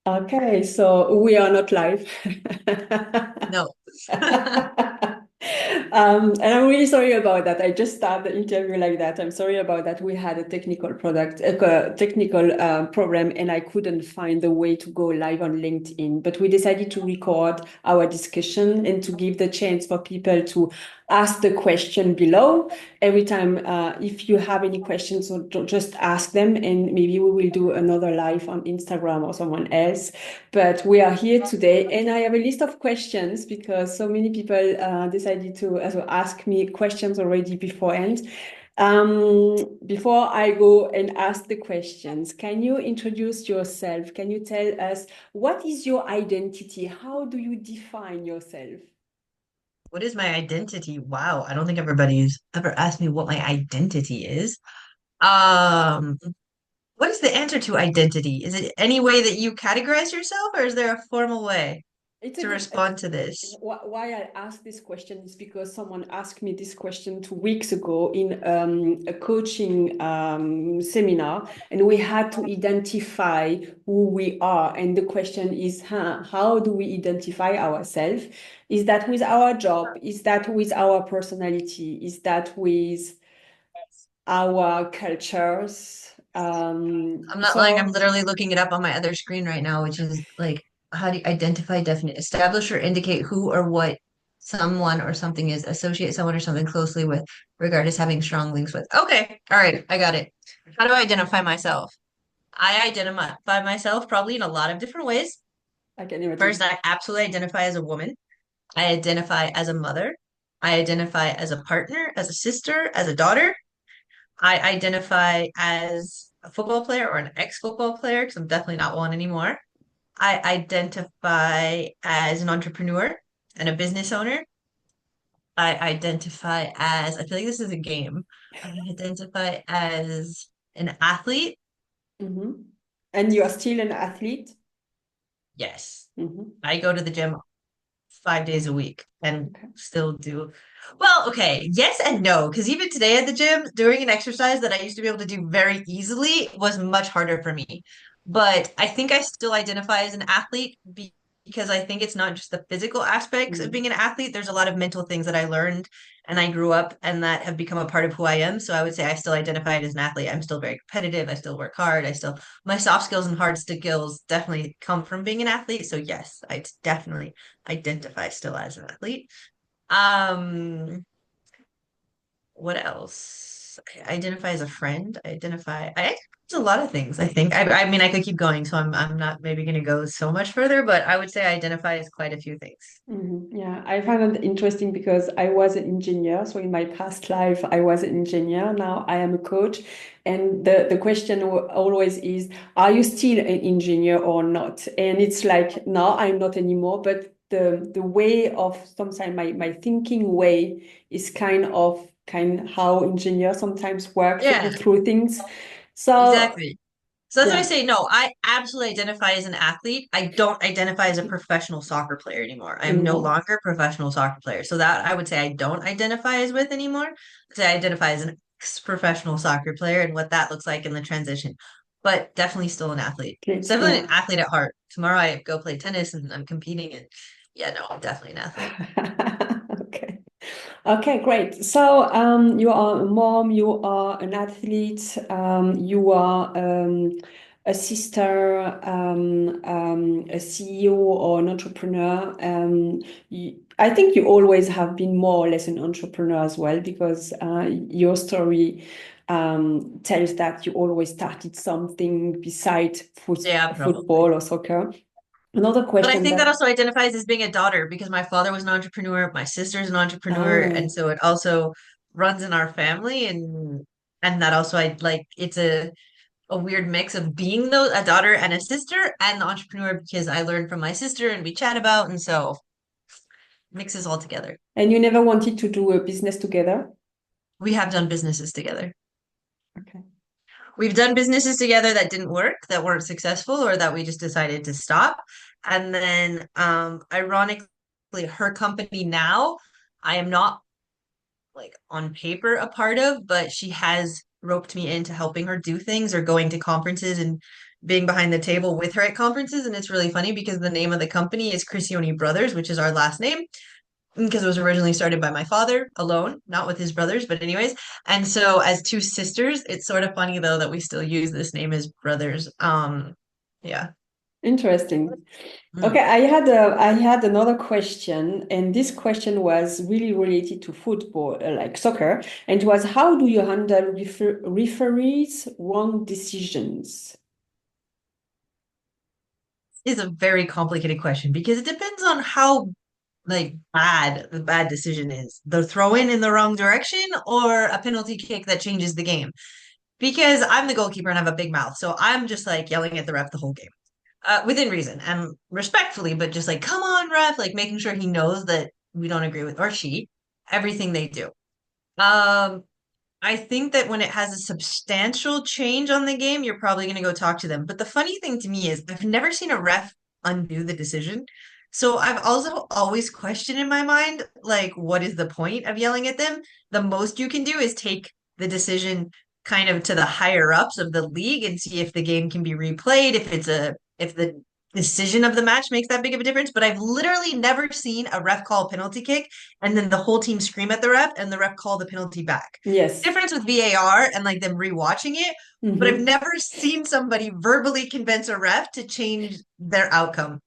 Okay, so we are not live. No. And I'm really sorry about that. I just started the interview like that. I'm sorry about that. We had a technical technical problem, and I couldn't find the way to go live on LinkedIn. But we decided to record our discussion and to give the chance for people to ask the question below. Every time, if you have any questions, so just ask them, and maybe we will do another live on Instagram or someone else. But we are here today, and I have a list of questions because so many people decided to also ask me questions already beforehand. Before I go and ask the questions, can you introduce yourself? Can you tell us what is your identity? How do you define yourself? What is my identity? Wow, I don't think everybody's ever asked me what my identity is. Um, what is the answer to identity? Is it any way that you categorize yourself, or is there a formal way It's a to good. respond to this? Why I asked this question is because someone asked me this question 2 weeks ago in a coaching seminar, and we had to identify who we are. And the question is, how do we identify ourselves? Is that with our job? Is that with our personality? Is that with our cultures? I'm not lying, I'm So literally looking it up on my other screen right now, which is like, how do you identify, definite, establish or indicate who or what someone or something is, associate someone or something closely with, regard as having strong links with. Okay, all right, I got it. How do I identify myself? I identify myself probably in a lot of different ways. I can First, imagine. I absolutely identify as a woman. I identify as a mother. I identify as a partner, as a sister, as a daughter. I identify as a football player or an ex-football player because I'm definitely not one anymore. I identify as an entrepreneur and a business owner. I identify as, I feel like this is a game. I identify as an athlete. Mhm. And you are still an athlete? Yes. Mhm. I go to the gym 5 days a week and Okay. still do. Well, okay, yes and no, because even today at the gym, doing an exercise that I used to be able to do very easily was much harder for me. But I think I still identify as an athlete because I think it's not just the physical aspects of being Mm. an athlete. There's a lot of mental things that I learned and I grew up and that have become a part of who I am. So I would say I still identify as an athlete. I'm still very competitive. I still work hard. My soft skills and hard skills definitely come from being an athlete. So yes, I definitely identify still as an athlete. Um, what else? I identify as a friend. There's a lot of things, I think. I mean, I could keep going, so I'm not maybe going to go so much further, but I would say I identify as quite a few things. Yeah, I find it interesting because I was an engineer. So in my past life, I was an engineer. Now I am a coach. And the question always is, are you still an engineer or not? And it's like, no, I'm not anymore. But the way of sometimes my thinking way is kind how engineers sometimes work Yeah, through things. So exactly. So that's why I yeah. say no, I absolutely identify as an athlete. I don't identify as a professional soccer player anymore. I am no Anymore. longer a professional soccer player. So that I would say I don't identify as with anymore. I say I identify as an ex-professional soccer player and what that looks like in the transition. But definitely still an athlete. Okay. So definitely an Yeah. athlete at heart. Tomorrow I go play tennis and I'm competing and yeah, no, I'm definitely an athlete. Okay. Okay, great. So, you are a mom, you are an athlete, you are a sister, a CEO or an entrepreneur. I think you always have been more or less an entrepreneur as well, because your story tells that you always started something beside Yeah, probably. football or soccer. Another But I question think that that, also identifies as being a daughter because my father was an entrepreneur, my sister's an entrepreneur, ah, and so it also runs in our family and that also I like it's a weird mix of being a daughter and a sister and the entrepreneur because I learned from my sister and we chat about and so mixes all together. and you never wanted to do a business together? We have done businesses together. Okay. We've done businesses together that didn't work, that weren't successful, or that we just decided to stop. And then ironically, her company now, I am not like on paper a part of, but she has roped me into helping her do things or going to conferences and being behind the table with her at conferences. And it's really funny because the name of the company is Criscione Brothers, which is our last name because it was originally started by my father alone, not with his brothers, but anyways. And so as two sisters, it's sort of funny though that we still use this name as brothers. Yeah. Interesting. Okay, Mm. I had another question, and this question was really related to football, like soccer, and it was how do you handle referees' wrong decisions? Is a very complicated question because it depends on how like bad the bad decision is. The throw in the wrong direction or a penalty kick that changes the game. Because I'm the goalkeeper and I have a big mouth. So I'm just like yelling at the ref the whole game. Within reason and respectfully, but just like, come on, ref, like making sure he knows that we don't agree with or she, everything they do. Um, I think that when it has a substantial change on the game, you're probably going to go talk to them. But the funny thing to me is, I've never seen a ref undo the decision. So I've also always questioned in my mind, like, what is the point of yelling at them? The most you can do is take the decision kind of to the higher ups of the league and see if the game can be replayed, if the decision of the match makes that big of a difference. But I've literally never seen a ref call a penalty kick and then the whole team scream at the ref and the ref call the penalty back. Yes. Difference with VAR and like them rewatching it, but I've Mm-hmm. never seen somebody verbally convince a ref to change their outcome.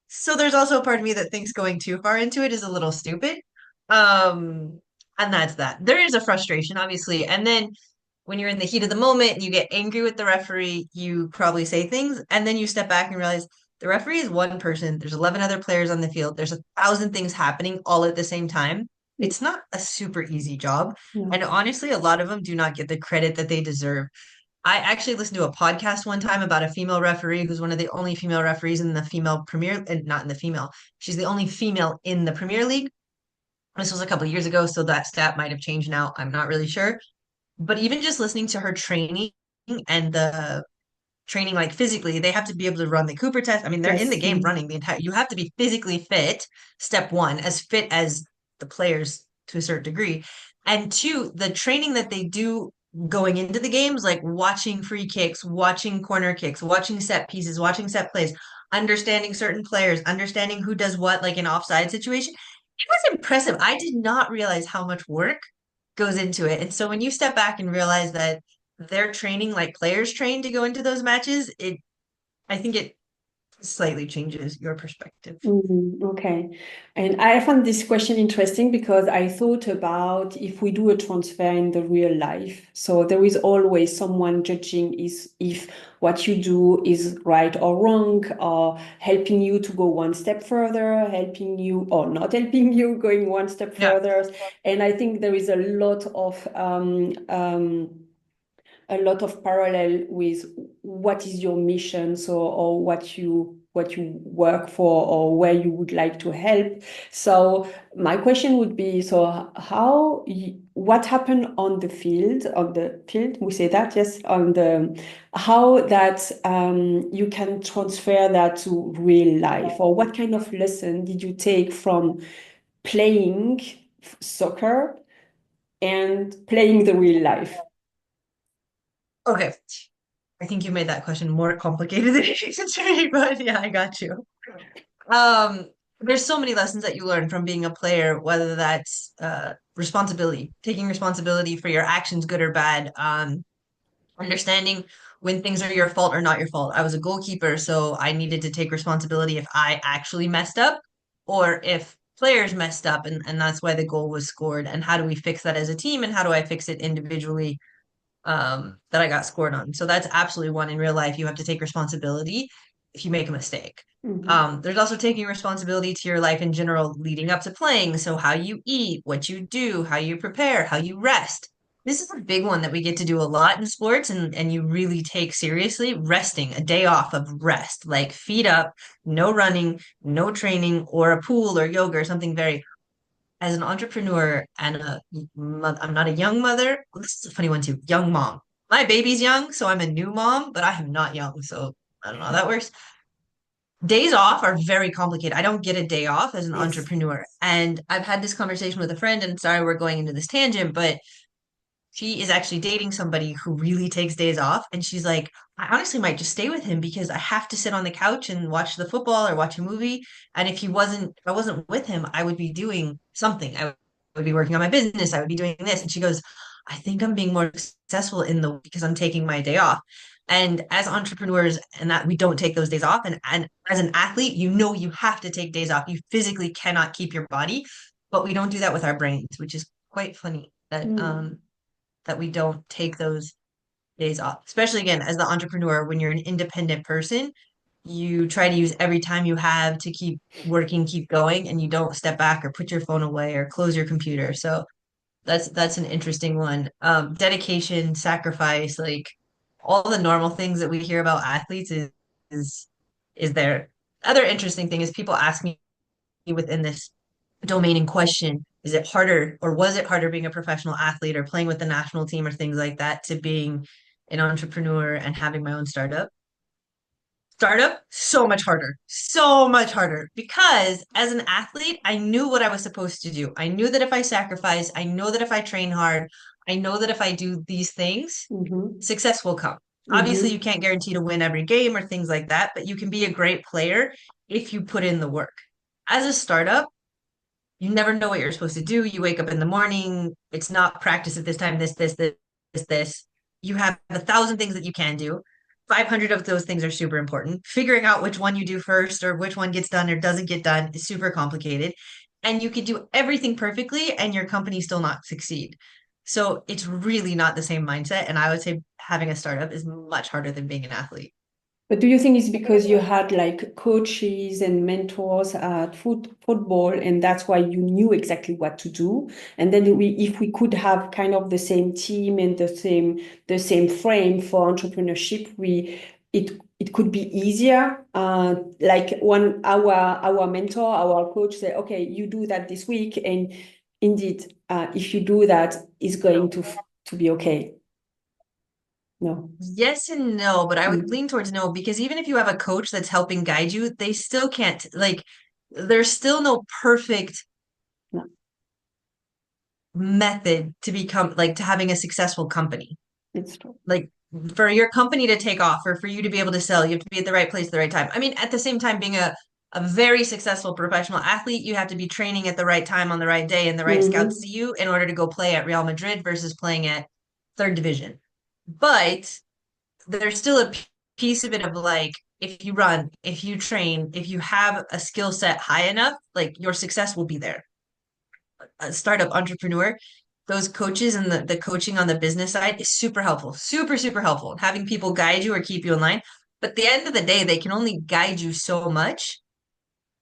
So there's also a part of me that thinks going too far into it is a little stupid. Um, and that's that. There is a frustration, obviously. And then when you're in the heat of the moment and you get angry with the referee, you probably say things, and then you step back and realize the referee is one person. There's 11 other players on the field. There's 1,000 things happening all at the same time. It's not a super easy job. Yeah. And honestly, a lot of them do not get the credit that they deserve. I actually listened to a podcast one time about a female referee who's one of the only female referees in the female premier, and not in the female. She's the only female in the Premier League. This was a couple of years ago, so that stat might have changed now. I'm not really sure. But even just listening to her training and the training like physically, they have to be able to run the Cooper test. I mean, they're in the Yes. game running the entire, you have to be physically fit, step one, as fit as the players to a certain degree. And two, the training that they do going into the games, like watching free kicks, watching corner kicks, watching set pieces, watching set plays, understanding certain players, understanding who does what, like an offside situation. It was impressive. I did not realize how much work goes into it. And so when you step back and realize that they're training like players train to go into those matches, I think it slightly changes your perspective. Okay. And I found this question interesting because I thought about if we do a transfer in the real life. So there is always someone judging if what you do is right or wrong, or helping you to go one step further, helping you or not helping you going one step Yeah. further. And I think there is a lot of parallel with what is your mission, so or what you work for or where you would like to help. So my question would be, so what happened on the field, we say that, yes, on the how that you can transfer that to real life, or what kind of lesson did you take from playing soccer and playing the real life? Okay. I think you made that question more complicated than it is to me, but yeah, I got you. Um, there's so many lessons that you learn from being a player, whether that's responsibility, taking responsibility for your actions, good or bad, understanding when things are your fault or not your fault. I was a goalkeeper, so I needed to take responsibility if I actually messed up or if players messed up, and that's why the goal was scored. And how do we fix that as a team, and how do I fix it individually that I got scored on? So that's absolutely one in real life. You have to take responsibility if you make a mistake. Mhm. There's also taking responsibility to your life in general leading up to playing. So how you eat, what you do, how you prepare, how you rest. This is a big one that we get to do a lot in sports and you really take seriously resting, a day off of rest, like feet up, no running, no training, or a pool or yoga or something very as an entrepreneur and I'm not a young mother. Well, this is a funny one too. Young mom. My baby's young, so I'm a new mom, but I am not young, so I don't know how that works. Days off are very complicated. I don't get a day off as an Yes. entrepreneur. And I've had this conversation with a friend, and sorry we're going into this tangent, but she is actually dating somebody who really takes days off. And she's like, I honestly might just stay with him because I have to sit on the couch and watch the football or watch a movie. And if I wasn't with him, I would be doing something. I would be working on my business. I would be doing this. And she goes, I think I'm being more successful in the because I'm taking my day off. And as entrepreneurs, and that we don't take those days off. And as an athlete, you know you have to take days off. You physically cannot keep your body, but we don't do that with our brains, which is quite funny Mm. that we don't take those days off. Especially again, as the entrepreneur, when you're an independent person, you try to use every time you have to keep working, keep going, and you don't step back or put your phone away or close your computer. So that's an interesting one. Dedication, sacrifice, like all the normal things that we hear about athletes is is there. Other interesting thing is people ask me within this domain in question, is it harder or was it harder being a professional athlete or playing with the national team or things like that to being an entrepreneur and having my own startup? Startup, so much harder because as an athlete, I knew what I was supposed to do. I knew that if I sacrifice, I know that if I train hard, I know that if I do these things, Mm-hmm. success will come. Obviously, Mm-hmm. you can't guarantee to win every game or things like that, but you can be a great player if you put in the work. As a startup, you never know what you're supposed to do. You wake up in the morning, it's not practice at this time, this. You have 1,000 things that you can do. 500 of those things are super important. Figuring out which one you do first or which one gets done or doesn't get done is super complicated. And you could do everything perfectly and your company still not succeed. So it's really not the same mindset. And I would say having a startup is much harder than being an athlete. But do you think it's because you had like coaches and mentors at football, and that's why you knew exactly what to do? And then if we could have kind of the same team and the same frame for entrepreneurship, it could be easier. Like one our mentor, our coach say, okay, you do that this week, and indeed, if you do that, it's going to be okay. No. Yes and no, but I would Mm. lean towards no because even if you have a coach that's helping guide you, they still can't, like, there's still no perfect No, method to become, like, to having a successful company. it's true. Like, for your company to take off or for you to be able to sell, you have to be at the right place at the right time. I mean, at the same time, being a very successful professional athlete, you have to be training at the right time on the right day and the right scouts Hmm. see you in order to go play at Real Madrid versus playing at third division. But there's still a piece of it of like if you run, if you train, if you have a skill set high enough, like your success will be there. A startup entrepreneur, those coaches and the coaching on the business side is super helpful, super helpful. Having people guide you or keep you in line. But at the end of the day, they can only guide you so much.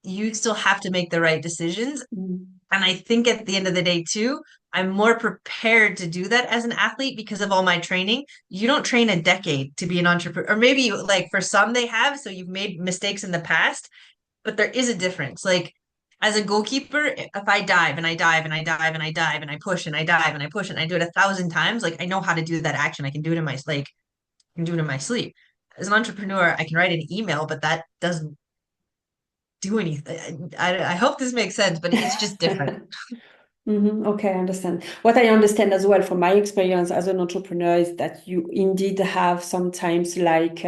You still have to make the right decisions. Mm. And I think at the end of the day, too, I'm more prepared to do that as an athlete because of all my training. You don't train a decade to be an entrepreneur, or maybe like for some they have, so you've made mistakes in the past, but there is a difference. Like as a goalkeeper, if I dive and I dive and I dive and I dive and I push and I dive and I push and I do it 1,000 times, like I know how to do that action. I can do it in my like I can do it in my sleep. As an entrepreneur, I can write an email, but that doesn't do anything. I hope this makes sense, but it's just different. Okay, I understand. What I understand as well from my experience as an entrepreneur is that you indeed have sometimes like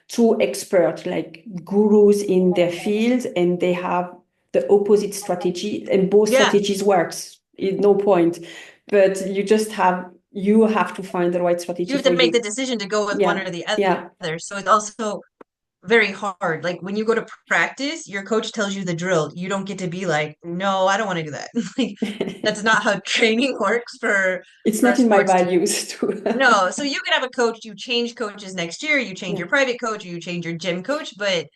two experts, like gurus in their field, and they have the opposite strategy, and both Yeah. strategies works. No point, but you have to find the right You strategy have for to make the you. decision to go with one Yeah, or the yeah. other. So it's also very hard. Like when you go to practice, your coach tells you the drill. You don't get to be like, no, I don't want to do that. Like that's not how training works It's for a not in my sports team. values to. No, so you can have a coach, you change coaches next year, you change Yeah. your private coach, you change your gym coach, but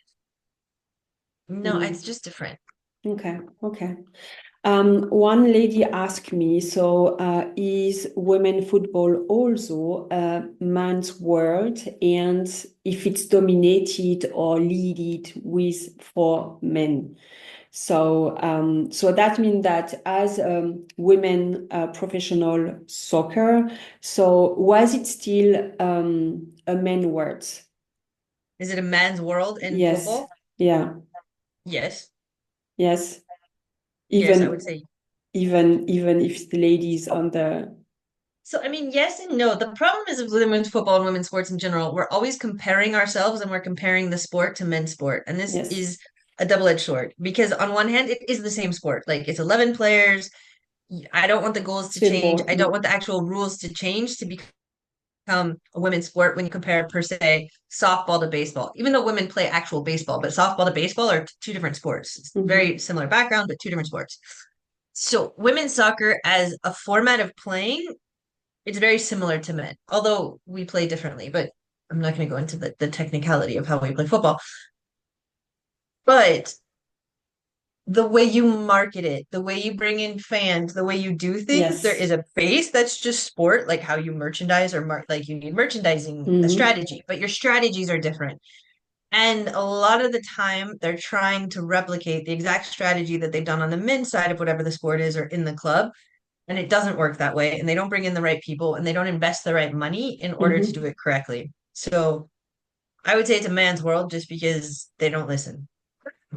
no, it's Mm. just different. Okay. Okay. One lady asked me, so is women football also a man's world, and if it's dominated or leaded with for men? So that means that as women professional soccer, so was it still a man world? Is it a man's world in Yes. football? Yeah. Yes. Yes. Yes, I would Even say even if the ladies on the So, I mean, yes and no. The problem is with women's football and women's sports in general, we're always comparing ourselves and we're comparing the sport to men's sport. And this Yes, is a double-edged sword because on one hand, it is the same sport. Like it's 11 players. I don't want the goals to still change. more. I don't want the actual rules to change to become a women's sport when you compare per se softball to baseball. Even though women play actual baseball, but softball to baseball are two different sports. It's Mhm. very similar background, but two different sports. So women's soccer as a format of playing, it's very similar to men, although we play differently, but I'm not going to go into the technicality of how we play football. But the way you market it, the way you bring in fans, the way you do things, there Yes. is a base that's just sport, like how you merchandise like you need merchandising, a Hmm. strategy, but your strategies are different. And a lot of the time, they're trying to replicate the exact strategy that they've done on the men's side of whatever the sport is or in the club. And it doesn't work that way. And they don't bring in the right people and they don't invest the right money in order to do Hmm. it correctly. So I would say it's a man's world just because they don't listen.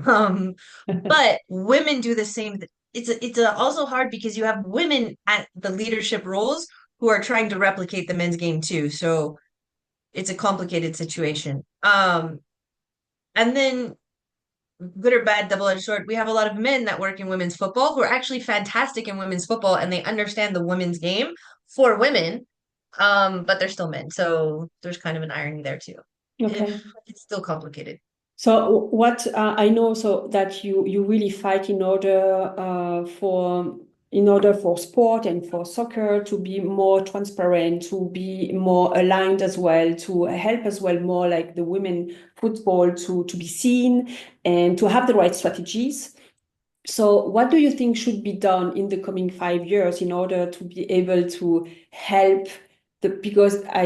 Um, but women do the same. It's also hard because you have women at the leadership roles who are trying to replicate the men's game too. So it's a complicated situation. And then good or bad, double-edged sword, we have a lot of men that work in women's football who are actually fantastic in women's football and they understand the women's game for women, but they're still men. So there's kind of an irony there too. Okay. If it's still complicated. So what I know so that you really fight in order for sport and for soccer to be more transparent, to be more aligned as well, to help as well more like the women football to be seen and to have the right strategies. So what do you think should be done in the coming 5 years in order to be able to help because I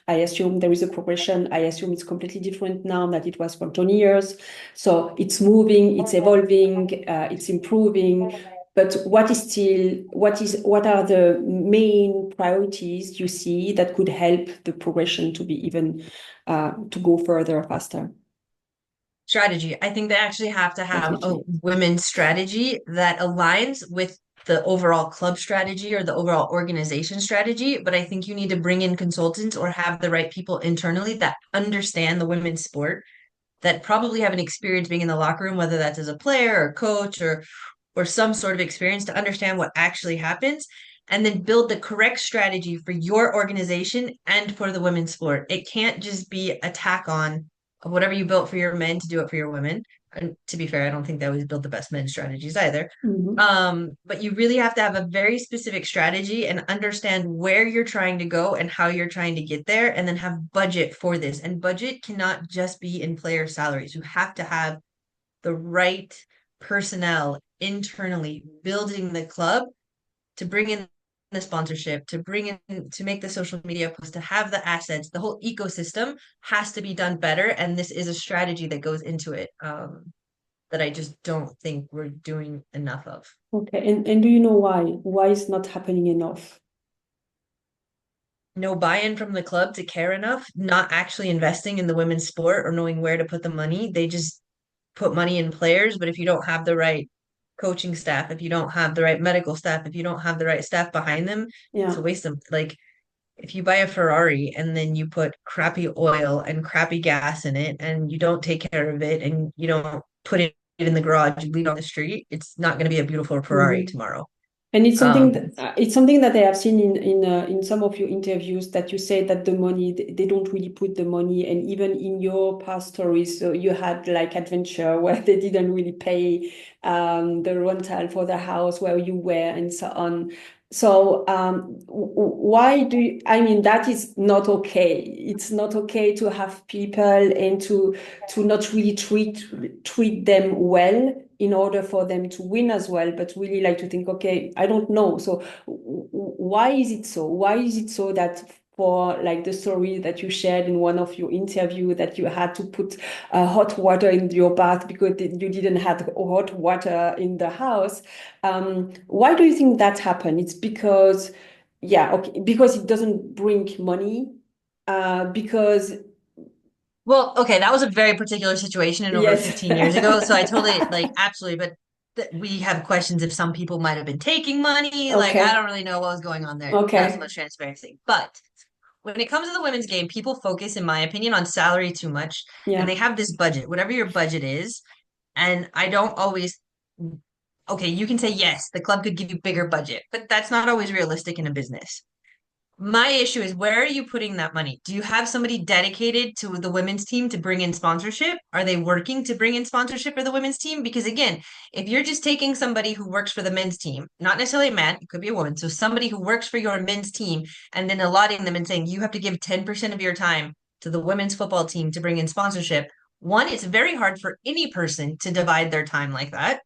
assume there is a progression. I assume it's completely different now than it was for 20 years. So it's moving, it's evolving, it's improving. But what are the main priorities you see that could help the progression to be even to go further faster? Strategy. I think they actually have to have a Strategy. women's strategy that aligns with the overall club strategy or the overall organization strategy. But I think you need to bring in consultants or have the right people internally that understand the women's sport, that probably have an experience being in the locker room, whether that's as a player or coach or some sort of experience to understand what actually happens, and then build the correct strategy for your organization and for the women's sport. It can't just be a tack on of whatever you built for your men to do it for your women. And to be fair, I don't think they always build the best men's strategies either. Mhm. But you really have to have a very specific strategy and understand where you're trying to go and how you're trying to get there, and then have budget for this. And budget cannot just be in player salaries. You have to have the right personnel internally building the club to bring in the sponsorship, to bring in to make the social media post, to have the assets. The whole ecosystem has to be done better, and this is a strategy that goes into it that I just don't think we're doing enough of. Okay, and do you know why? Why is not happening enough? No buy-in from the club to care enough, not actually investing in the women's sport or knowing where to put the money. They just put money in players, but if you don't have the right coaching staff, if you don't have the right medical staff, if you don't have the right staff behind them, it's a Yeah. waste of like if you buy a Ferrari and then you put crappy oil and crappy gas in it and you don't take care of it and you don't put it in the garage, you leave it on the street, it's not going to be a beautiful Ferrari Mhm. tomorrow. And Um, it's something that I have seen in some of your interviews that you say that the money they don't really put the money, and even in your past stories, so you had like adventure where they didn't really pay the rental for the house where you were and so on. So why do you, I mean that is not okay. It's not okay to have people and to not really treat them well in order for them to win as well, but really like to think, okay, I don't know. So why is it so? Why is it so that for like the story that you shared in one of your interview that you had to put hot water in your bath because you didn't have hot water in the house? Why do you think that happened? It's because, yeah, okay, because it doesn't bring money, because well, okay, that was a very particular situation and over yes. 15 years ago, so I totally like absolutely, but we have questions if some people might have been taking money. Like, I Okay. don't really know what was going on there. Not so Okay. much transparency. But when it comes to the women's game, people focus, in my opinion, on salary too much. And Yeah. they have this budget, whatever your budget is. And I don't always, okay, you can say, yes, the club could give you bigger budget, but that's not always realistic in a business. My issue is, where are you putting that money? Do you have somebody dedicated to the women's team to bring in sponsorship? Are they working to bring in sponsorship for the women's team? Because again, if you're just taking somebody who works for the men's team, not necessarily a man, it could be a woman, so somebody who works for your men's team and then allotting them and saying you have to give 10% of your time to the women's football team to bring in sponsorship, one, it's very hard for any person to divide their time like that.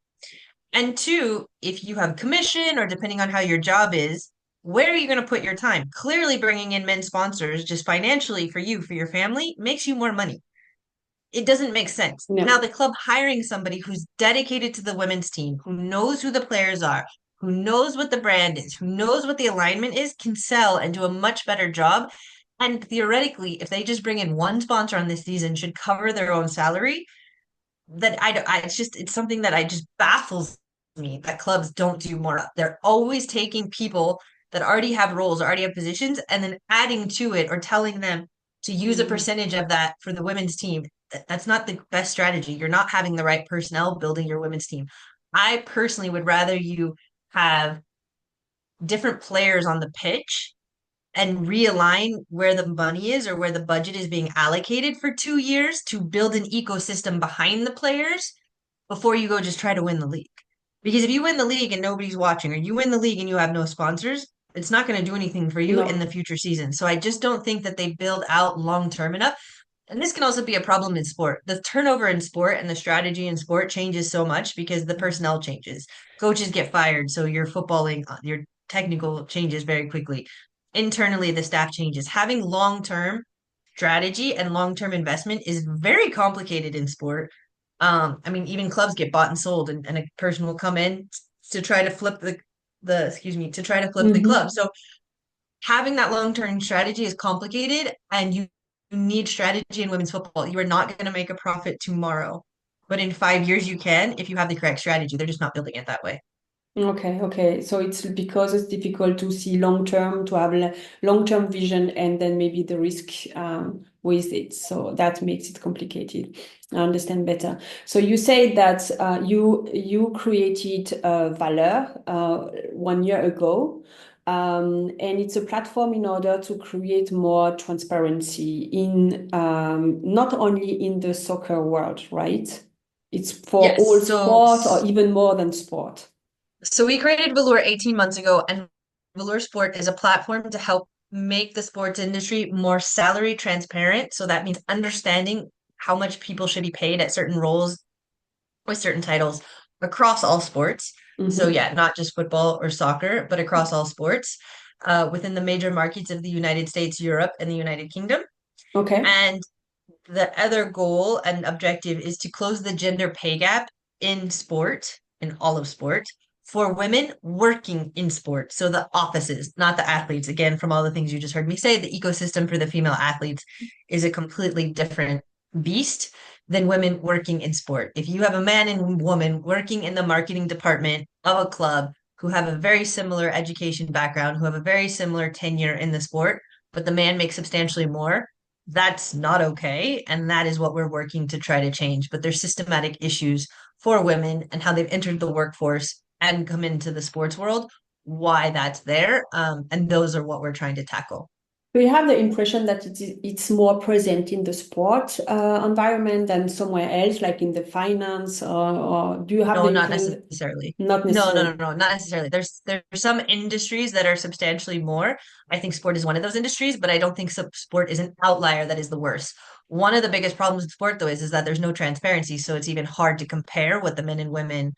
And two, if you have commission or depending on how your job is, where are you going to put your time? Clearly, bringing in men sponsors just financially for you, for your family, makes you more money. It doesn't make sense. Now, No. the club hiring somebody who's dedicated to the women's team, who knows who the players are, who knows what the brand is, who knows what the alignment is, can sell and do a much better job. And theoretically, if they just bring in one sponsor on this season, should cover their own salary, that it's just, it's something that I just baffles me that clubs don't do more of. They're always taking people that already have roles, already have positions, and then adding to it or telling them to use a Mm. percentage of that for the women's team. That's not the best strategy. You're not having the right personnel building your women's team. I personally would rather you have different players on the pitch and realign where the money is or where the budget is being allocated for 2 years to build an ecosystem behind the players before you go just try to win the league. Because if you win the league and nobody's watching, or you win the league and you have no sponsors, it's not going to do anything for you in the No. future season. So I just don't think that they build out long term enough. And this can also be a problem in sport. The turnover in sport and the strategy in sport changes so much because the personnel changes. Coaches get fired, so your footballing, your technical changes very quickly. Internally, the staff changes. Having long term strategy and long term investment is very complicated in sport. I mean, even clubs get bought and sold, and a person will come in to try to flip the excuse me, to try to flip the club. Hmm. So having that long-term strategy is complicated, and you need strategy in women's football. You are not going to make a profit tomorrow, but in 5 years you can if you have the correct strategy. They're just not building it that way. Okay, okay. So it's because it's difficult to see long term, to have long-term vision, and then maybe the risk with it. So that makes it complicated. I understand better. So you say that you created Valeur 1 year ago, and it's a platform in order to create more transparency in not only in the soccer world, right? It's for Yes. all So sport or even more than sport. so we created Valeur 18 months ago, and Valeur Sport is a platform to help make the sports industry more salary transparent. So that means understanding how much people should be paid at certain roles with certain titles across all sports. So Hmm. yeah, not just football or soccer, but across all sports within the major markets of the United States, Europe, and the United Kingdom. Okay. And the other goal and objective is to close the gender pay gap in sport, in all of sport, for women working in sport. So the offices, not the athletes. Again, from all the things you just heard me say, the ecosystem for the female athletes is a completely different beast than women working in sport. If you have a man and woman working in the marketing department of a club who have a very similar education background, who have a very similar tenure in the sport, but the man makes substantially more, that's not okay. And that is what we're working to try to change. But there's systematic issues for women and how they've entered the workforce and come into the sports world, why that's there. And those are what we're trying to tackle. Do you have the impression that it's more present in the sport environment than somewhere else, like in the finance, or do you have the No, not impression necessarily. not No, necessarily? not necessarily. There's some industries that are substantially more. I think sport is one of those industries, but I don't think sport is an outlier that is the worst. One of the biggest problems with sport, though, is that there's no transparency, so it's even hard to compare what the men and women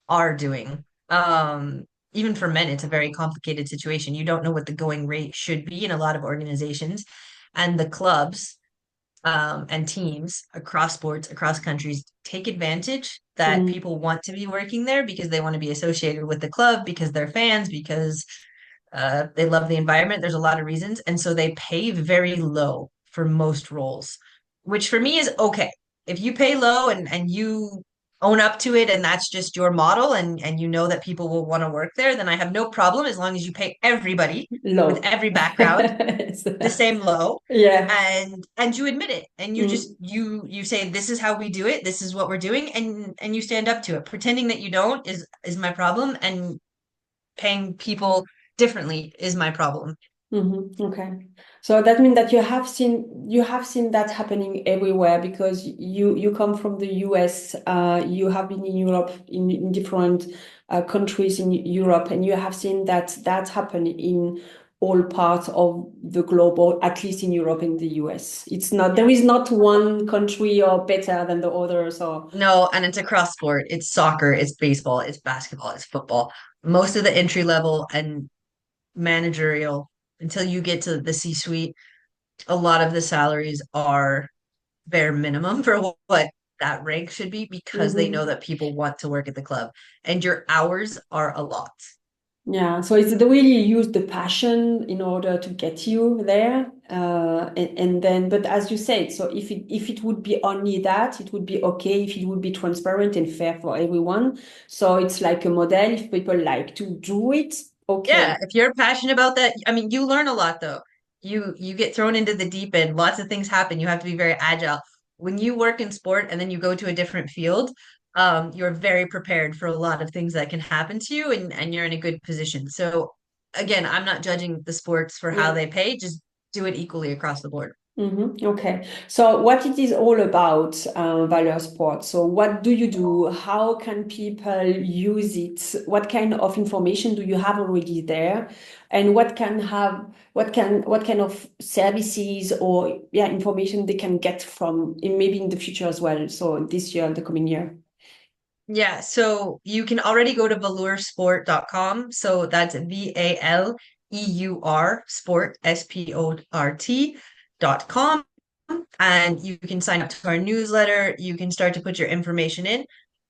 are doing. Even for men, it's a very complicated situation. You don't know what the going rate should be in a lot of organizations, and the clubs and teams across sports, across countries take advantage that Mm. people want to be working there because they want to be associated with the club, because they're fans, because they love the environment. There's a lot of reasons. And so they pay very low for most roles, which for me is okay. If you pay low and you own up to it and that's just your model and you know that people will want to work there, then I have no problem as long as you pay everybody with Low. every background Yes. the same low Yeah. and you admit it and you just Mm. you say this is how we do it, this is what we're doing and you stand up to it. Pretending that you don't is my problem and paying people differently is my problem. Okay. So that means that you have seen that happening everywhere because you come from the US, you have been in Europe in different countries in Europe, and you have seen that happen in all parts of the globe, or at least in Europe and the US. There Yeah. is not one country or better than the others, or No, and it's across sport. It's soccer, it's baseball, it's basketball, it's football. Most of the entry level and managerial until you get to the C-suite, a lot of the salaries are bare minimum for what that rank should be because they know Mhm. that people want to work at the club and your hours are a lot. Yeah, so it's the way you use the passion in order to get you there, and then, but as you said, so if it would be only that, it would be okay if it would be transparent and fair for everyone. So it's like a model. If people like to do it, Yeah, okay. if you're passionate about that, I mean, you learn a lot though. You get thrown into the deep end. Lots of things happen. You have to be very agile. When you work in sport and then you go to a different field, you're very prepared for a lot of things that can happen to you and you're in a good position. So again, I'm not judging the sports for how Yeah. they pay, just do it equally across the board. Okay. So what it is all about, Valeur Sport. So what do you do? How can people use it? What kind of information do you have already there? And what kind of services or yeah, information they can get from maybe in the future as well. So this year, the coming year. Yeah, so you can already go to valoursport.com. So that's VALEUR sport, SPORT.com. And you can sign up to our newsletter. You can start to put your information in.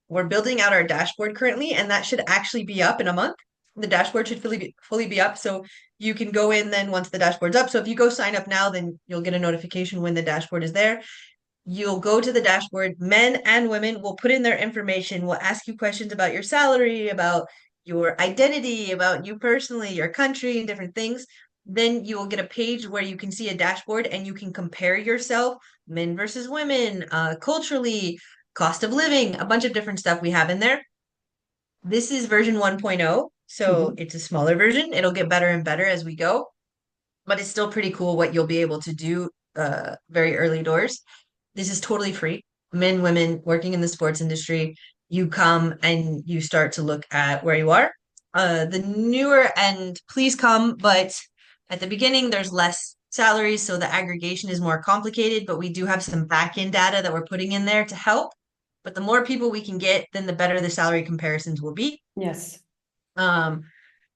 We're building out our dashboard currently, and that should actually be up in a month. The dashboard should fully be up. So you can go in then once the dashboard's up. So if you go sign up now, then you'll get a notification when the dashboard is there. You'll go to the dashboard. Men and women will put in their information. We'll ask you questions about your salary, about your identity, about you personally, your country, and different things. Then you will get a page where you can see a dashboard and you can compare yourself, men versus women, culturally, cost of living, a bunch of different stuff we have in there. This is version 1.0, so Mhm. it's a smaller version. It'll get better and better as we go, but it's still pretty cool what you'll be able to do very early doors. This is totally free. Men, women working in the sports industry, you come and you start to look at where you are. The newer and please come, but at the beginning, there's less salaries, so the aggregation is more complicated, but we do have some back end data that we're putting in there to help. But the more people we can get, then the better the salary comparisons will be. Yes. Um,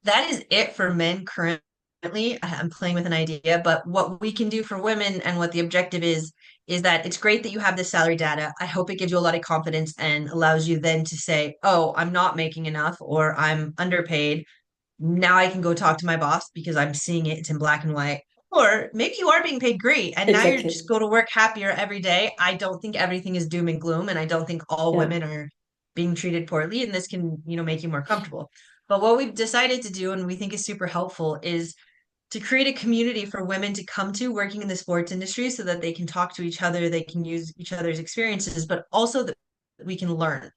that is it for men currently. I'm playing with an idea, but what we can do for women and what the objective is that it's great that you have this salary data. I hope it gives you a lot of confidence and allows you then to say, oh, I'm not making enough or I'm underpaid. Now I can go talk to my boss because I'm seeing it. It's in black and white. Or maybe you are being paid great and now you're just Exactly. go to work happier every day. I don't think everything is doom and gloom, and I don't think all Yeah. women are being treated poorly, and this can, make you more comfortable. But what we've decided to do and we think is super helpful is to create a community for women to come to working in the sports industry so that they can talk to each other, they can use each other's experiences, but also that we can learn.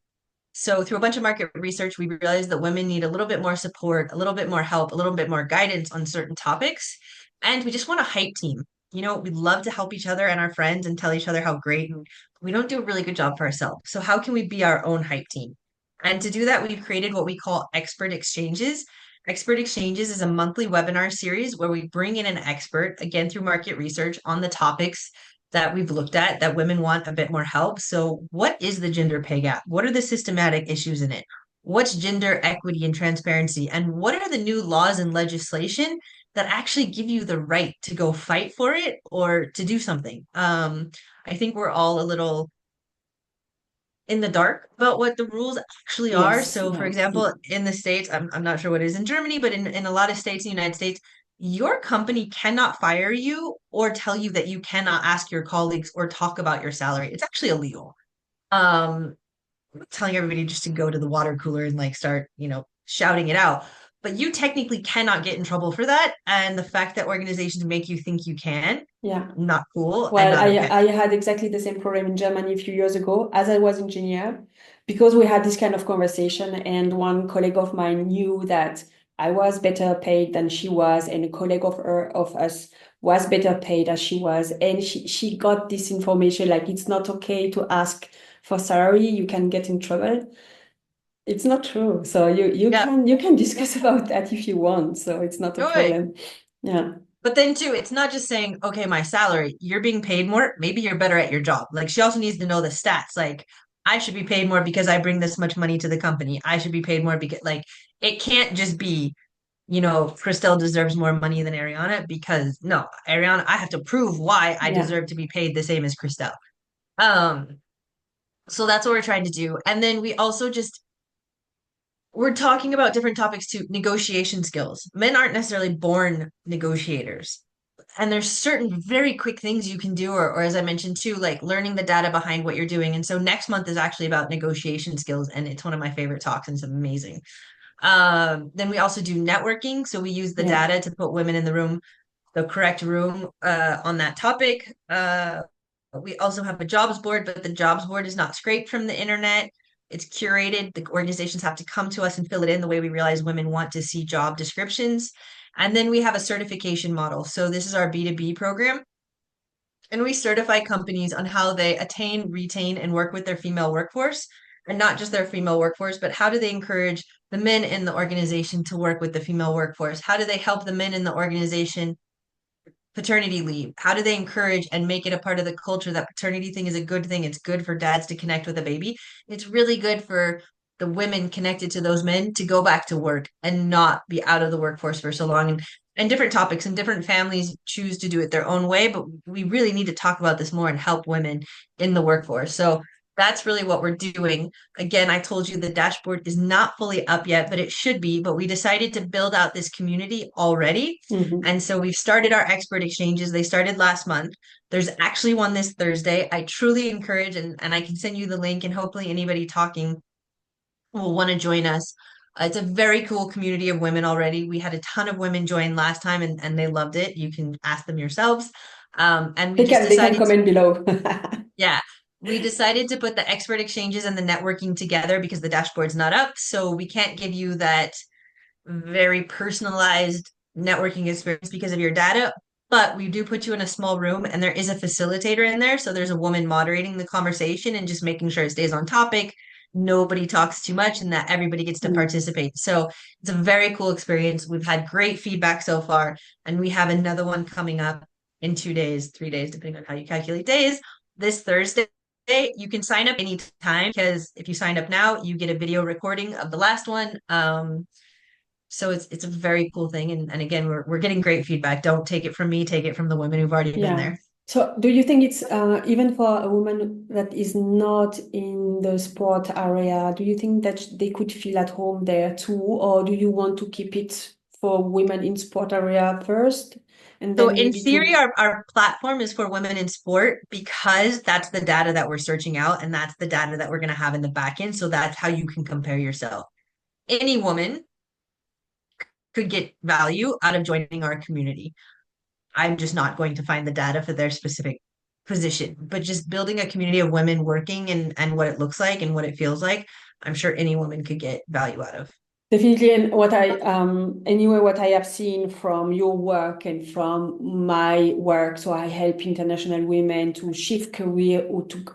So through a bunch of market research, we realized that women need a little bit more support, a little bit more help, a little bit more guidance on certain topics. And we just want a hype team. We love to help each other and our friends and tell each other how great, and we don't do a really good job for ourselves. So how can we be our own hype team? And to do that, we've created what we call expert exchanges. Expert exchanges is a monthly webinar series where we bring in an expert, again through market research, on the topics that we've looked at that women want a bit more help. So, what is the gender pay gap? What are the systematic issues in it? What's gender equity and transparency? And what are the new laws and legislation that actually give you the right to go fight for it or to do something? I think we're all a little in the dark about what the rules actually are. Yes. So, for Yeah. example, in the States, I'm not sure what it is in Germany, but in a lot of states in the United States, your company cannot fire you or tell you that you cannot ask your colleagues or talk about your salary. It's actually illegal. Um, telling everybody just to go to the water cooler and like start, shouting it out. But you technically cannot get in trouble for that. And the fact that organizations make you think you can, Yeah. not cool and Well, not okay. I had exactly the same problem in Germany a few years ago as I was engineer, because we had this kind of conversation, and one colleague of mine knew that I was better paid than she was, and a colleague of us was better paid as she was. And she got this information like it's not okay to ask for salary, you can get in trouble. It's not true. So Yeah. you can discuss about that if you want. So it's not a Good. problem. Yeah. But then too, it's not just saying, okay, my salary, you're being paid more. Maybe you're better at your job. Like she also needs to know the stats. Like I should be paid more because I bring this much money to the company. I should be paid more because like it can't just be, Christelle deserves more money than Arianna because no, Arianna, I have to prove why I Yeah. deserve to be paid the same as Christelle. Um, so that's what we're trying to do. And then we also just we're talking about different topics too, negotiation skills. Men aren't necessarily born negotiators. And there's certain very quick things you can do, or as I mentioned too, like learning the data behind what you're doing. And so next month is actually about negotiation skills, and it's one of my favorite talks, and it's amazing. Then we also do networking. So we use the Yeah. data to put women in the correct room on that topic. We also have a jobs board, but the jobs board is not scraped from the internet. It's curated. The organizations have to come to us and fill it in the way we realize women want to see job descriptions. And then we have a certification model. So this is our B2B program. And we certify companies on how they attain, retain, and work with their female workforce. And not just their female workforce, but how do they encourage the men in the organization to work with the female workforce? How do they help the men in the organization paternity leave? How do they encourage and make it a part of the culture that paternity thing is a good thing? It's good for dads to connect with a baby. It's really good for the women connected to those men to go back to work and not be out of the workforce for so long. And different topics and different families choose to do it their own way, but we really need to talk about this more and help women in the workforce. So that's really what we're doing. Again, I told you the dashboard is not fully up yet, but it should be. But we decided to build out this community already. Mhm. And so we've started our expert exchanges. They started last month. There's actually one this Thursday. I truly encourage, and I can send you the link, and hopefully anybody talking will want to join us. It's a very cool community of women already. We had a ton of women join last time and they loved it. You can ask them yourselves. And we just They can decided comment below. yeah, we decided to put the expert exchanges and the networking together because the dashboard's not up. So we can't give you that very personalized networking experience because of your data. But we do put you in a small room and there is a facilitator in there. So there's a woman moderating the conversation and just making sure it stays on topic. Nobody talks too much and that everybody gets to Mm. participate. So it's a very cool experience. We've had great feedback so far, and we have another one coming up in 2 days, 3 days, depending on how you calculate days. This Thursday, you can sign up anytime because if you sign up now, you get a video recording of the last one. So it's a very cool thing. And again, we're getting great feedback. Don't take it from me, take it from the women who've already been Yeah. there. So do you think it's even for a woman that is not in the sport area, do you think that they could feel at home there too? Or do you want to keep it for women in sport area first and So then in maybe theory, to our platform is for women in sport because that's the data that we're searching out and that's the data that we're going to have in the back end. So that's how you can compare yourself. Any woman could get value out of joining our community. I'm just not going to find the data for their specific position, but just building a community of women working and what it looks like and what it feels like, I'm sure any woman could get value out of. definitely, and what I have seen from your work and from my work, so I help international women to shift career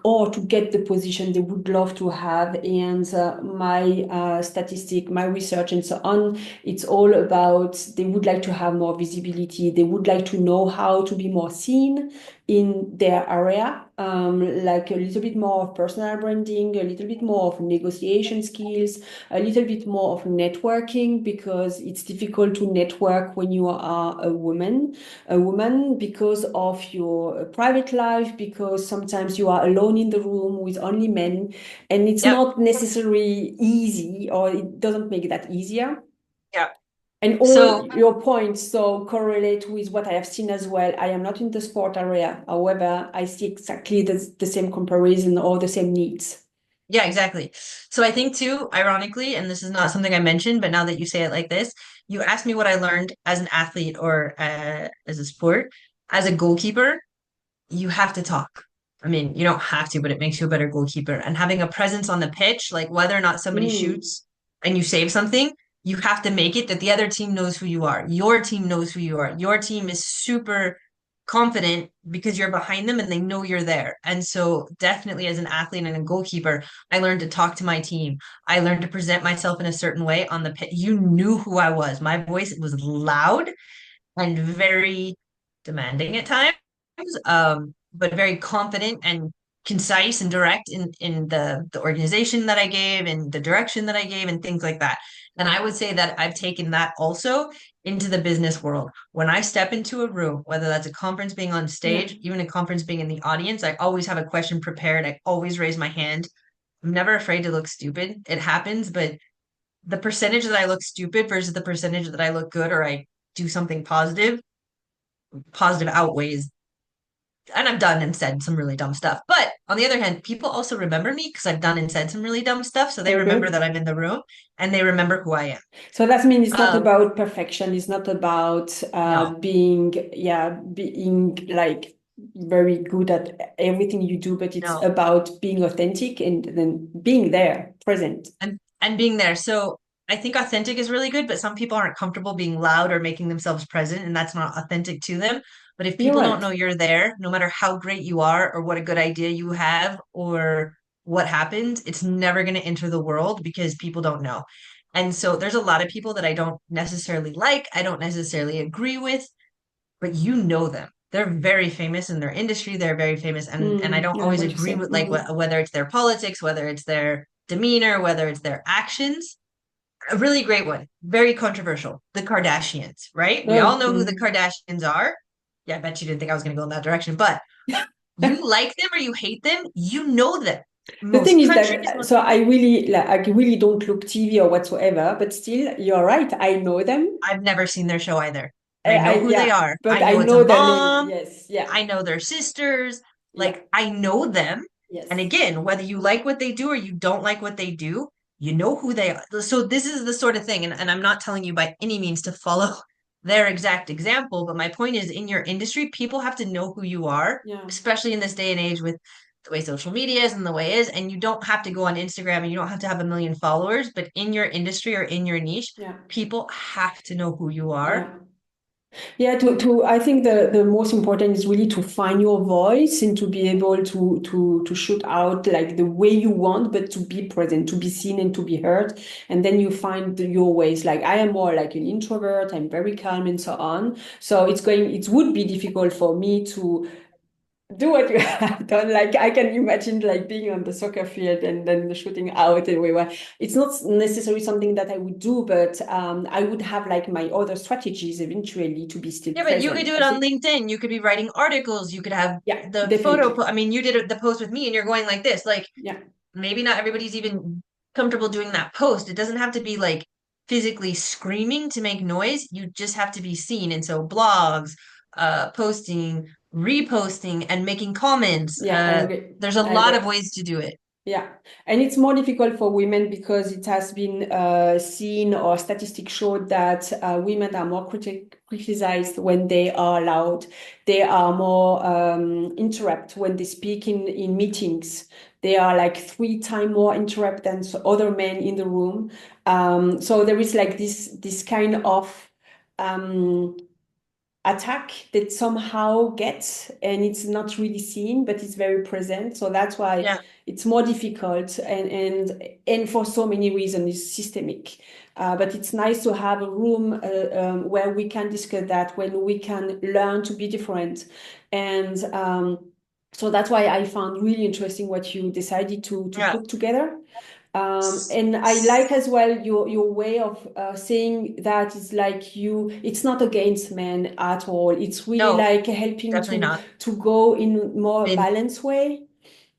or to get the position they would love to have. And my statistic, my research, and so on, it's all about they would like to have more visibility. They would like to know how to be more seen in their area, like a little bit more of personal branding, a little bit more of negotiation skills, a little bit more of networking, because it's difficult to network when you are a woman because of your private life, because sometimes you are alone in the room with only men, and it's Yep. not necessarily easy, or it doesn't make that easier. Yep. And all So your points so correlate with what I have seen as well. I am not in the sport area. However, I see exactly the same comparison or the same needs. Yeah, exactly. So I think too, ironically, and this is not something I mentioned, but now that you say it like this, you asked me what I learned as an athlete or as a sport. As a goalkeeper, you have to talk. I mean, you don't have to, but it makes you a better goalkeeper. And having a presence on the pitch, like whether or not somebody Mm, shoots and you save something, you have to make it that the other team knows who you are. Your team knows who you are. Your team is super confident because you're behind them and they know you're there. And so, definitely as an athlete and a goalkeeper, I learned to talk to my team. I learned to present myself in a certain way on the pitch. You knew who I was. My voice was loud and very demanding at times, but very confident and concise and direct in the organization that I gave and the direction that I gave and things like that. And I would say that I've taken that also into the business world. When I step into a room, whether that's a conference being on yeah. stage, even a conference being in the audience, I always have a question prepared. I always raise my hand. I'm never afraid to look stupid. It happens, but the percentage that I look stupid versus the percentage that I look good or I do something positive outweighs. And I've done and said some really dumb stuff. But on the other hand, people also remember me because I've done and said some really dumb stuff. So they remember Okay. that I'm in the room and they remember who I am. So that means it's not Um, about perfection. It's not about no. being like very good at everything you do, but it's No. about being authentic and then being there, present. And being there. So I think authentic is really good, but some people aren't comfortable being loud or making themselves present, and that's not authentic to them. But if You're people don't right. know you're there, no matter how great you are or what a good idea you have or what happens, it's never going to enter the world because people don't know. And so there's a lot of people that I don't necessarily like, I don't necessarily agree with, but you know them. They're very famous in their industry. They're very famous, and I don't Yeah, always what you agree say. with like whether it's their politics, whether it's their demeanor, whether it's their actions. A really great one, very controversial. The Kardashians, right? We all Oh, know who the Kardashians are. Yeah, I bet you didn't think I was going to go in that direction, but you like them or you hate them, you know them. The thing Most is countries, that so I really like I really don't look TV or whatsoever, but still, you're right. I know them. I've never seen their show either. And I know who they Yeah, are. but I I know it's a know their name. mom. Yes, yeah, I know their sisters. yeah, Like I know them. And yes, again, whether you like what they do or you don't like what they do, you know who they are. So this is the sort of thing, and I'm not telling you by any means to follow their exact example, but my point is in your industry, people have to know who you are, yeah, especially in this day and age with the way social media is and the way it is. And you don't have to go on Instagram and you don't have to have a million followers, but in your industry or in your niche, yeah, people have to know who you are. yeah. Yeah, to I think the most important is really to find your voice and to be able to shoot out like the way you want, but to be present, to be seen and to be heard. And then you find your ways. Like I am more like an introvert, I'm very calm and so on. So it would be difficult for me to do what you have done. Like I can imagine like being on the soccer field and then shooting out everywhere. It's not necessarily something that I would do, but I would have like my other strategies eventually to be still Yeah, but you could present. do it I on think, LinkedIn. You could be writing articles. You could have yeah, the photo. definitely. I mean, you did the post with me and you're going like this. Like Yeah, maybe not everybody's even comfortable doing that post. It doesn't have to be like physically screaming to make noise. You just have to be seen. And so blogs, posting, reposting, and making comments. yeah, I agree. There's a I lot agree. of ways to do it. Yeah, and it's more difficult for women because it has been seen or statistics showed that women are more criticized when they are loud. They are more interrupt when they speak in meetings. They are like 3 times more interrupt than other men in the room. So there is like this kind of um, attack that somehow gets and it's not really seen but it's very present, so that's why Yeah. it's more difficult and for so many reasons it's systemic, but it's nice to have a room where we can discuss that, when we can learn to be different, and so that's why I found really interesting what you decided to Yeah. put together. And I like as well your way of saying that is like it's not against men at all. It's really No, like helping definitely to not. go in more And balanced way.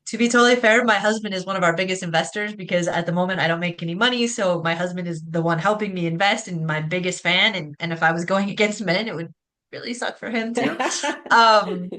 to be totally fair, my husband is one of our biggest investors because at the moment I don't make any money. So my husband is the one helping me invest and my biggest fan. And if I was going against men, it would really suck for him too. Um,